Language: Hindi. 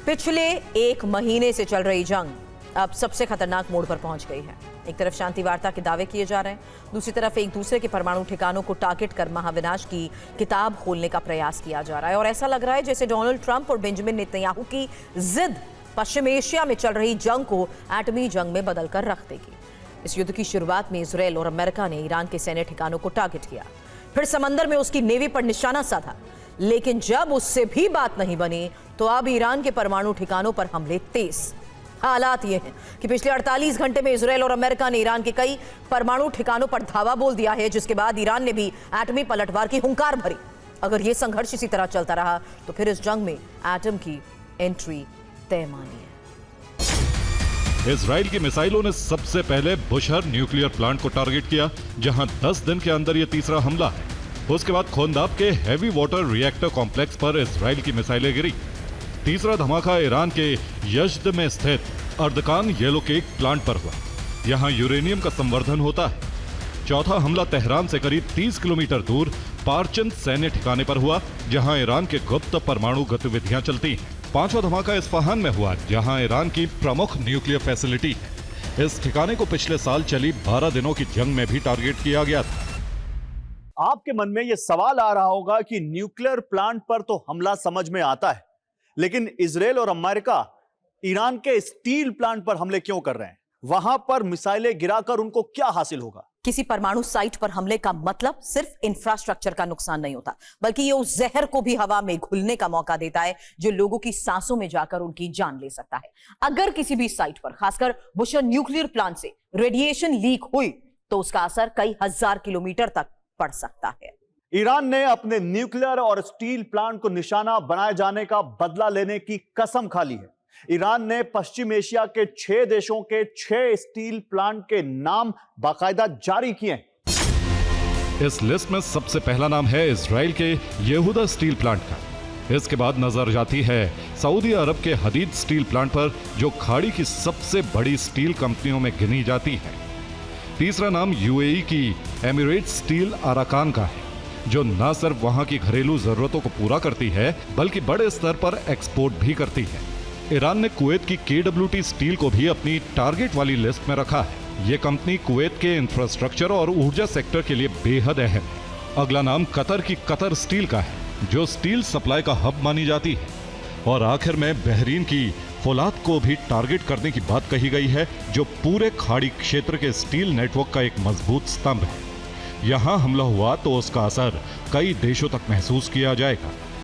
पिछले एक महीने से चल रही जंग अब सबसे खतरनाक मोड़ पर पहुंच गई है। एक तरफ शांति वार्ता के दावे किए जा रहे हैं, दूसरी तरफ एक दूसरे के परमाणु ठिकानों को टारगेट कर महाविनाश की किताब खोलने का प्रयास किया जा रहा है। और ऐसा लग रहा है जैसे डोनाल्ड ट्रंप और बेंजामिन नेतन्याहू की जिद पश्चिम एशिया में चल रही जंग को एटमी जंग में बदलकर रख देगी। इस युद्ध की शुरुआत में इजरायल और अमेरिका ने ईरान के सैन्य ठिकानों को टारगेट किया, फिर समंदर में उसकी नेवी पर निशाना साधा। लेकिन जब उससे भी बात नहीं बनी तो अब ईरान के परमाणु ठिकानों पर हमले तेज। हालात ये हैं कि पिछले 48 घंटे में इजरायल और अमेरिका ने ईरान के कई परमाणु ठिकानों पर धावा बोल दिया है, जिसके बाद ईरान ने भी एटमी पलटवार की हुंकार भरी। अगर ये संघर्ष इसी तरह चलता रहा तो फिर इस जंग में एटम की एंट्री तय मानी है। इजराइल की मिसाइलों ने सबसे पहले बुशहर न्यूक्लियर प्लांट को टारगेट किया, जहां 10 दिन के अंदर यह तीसरा हमला है। उसके बाद खोंदाब के हैवी वाटर रिएक्टर कॉम्प्लेक्स पर इजराइल की मिसाइलें गिरी। तीसरा धमाका ईरान के यज़्द में स्थित अर्दकान येलो केक प्लांट पर हुआ, यहां यूरेनियम का संवर्धन होता है। चौथा हमला तेहरान से करीब 30 किलोमीटर दूर पार्चन सैन्य ठिकाने पर हुआ, जहां ईरान के गुप्त परमाणु गतिविधियां चलती हैं। पांचवा धमाका इस्फहान में हुआ, जहां ईरान की प्रमुख न्यूक्लियर फैसिलिटी है। इस ठिकाने को पिछले साल चली 12 दिनों की जंग में भी टारगेट किया गया था। आपके मन में यह सवाल आ रहा होगा कि न्यूक्लियर प्लांट पर तो हमला समझ में आता है, लेकिन इजरायल और अमेरिका ईरान के स्टील प्लांट पर हमले क्यों कर रहे हैं? वहां पर मिसाइलें गिराकर उनको क्या हासिल होगा? किसी परमाणु साइट पर हमले का मतलब सिर्फ इंफ्रास्ट्रक्चर का नुकसान नहीं होता, बल्कि ये उस जहर को भी हवा में घुलने का मौका देता है जो लोगों की सांसों में जाकर उनकी जान ले सकता है। अगर किसी भी साइट पर, खासकर बुशहर न्यूक्लियर प्लांट से रेडिएशन लीक हुई तो उसका असर कई हजार किलोमीटर तक पड़ सकता है। ईरान ने अपने न्यूक्लियर और स्टील प्लांट को निशाना बनाए जाने का बदला लेने की कसम खा ली है। ईरान ने पश्चिम एशिया के 6 देशों के 6 स्टील प्लांट के नाम बाकायदा जारी किए हैं। इस लिस्ट में सबसे पहला नाम है इजराइल के यहूदा स्टील प्लांट का। इसके बाद नजर जाती है सऊदी अरब के हदीद स्टील प्लांट पर, जो खाड़ी की सबसे बड़ी स्टील कंपनियों में गिनी जाती है। तीसरा नाम यूएई की एमिरेट्स स्टील अराकान का है, जो न सिर्फ वहां की घरेलू जरूरतों को पूरा करती है बल्कि बड़े स्तर पर एक्सपोर्ट भी करती है। ईरान ने कुवैत की KWT स्टील को भी अपनी टारगेट वाली लिस्ट में रखा है। ये कंपनी कुवैत के इंफ्रास्ट्रक्चर और ऊर्जा सेक्टर के लिए बेहद अहम है। अगला नाम कतर की कतर स्टील का है, जो स्टील सप्लाई का हब मानी जाती है। और आखिर में बहरीन की फौलाद को भी टारगेट करने की बात कही गई है, जो पूरे खाड़ी क्षेत्र के स्टील नेटवर्क का एक मजबूत स्तंभ है। यहां हमला हुआ तो उसका असर कई देशों तक महसूस किया जाएगा।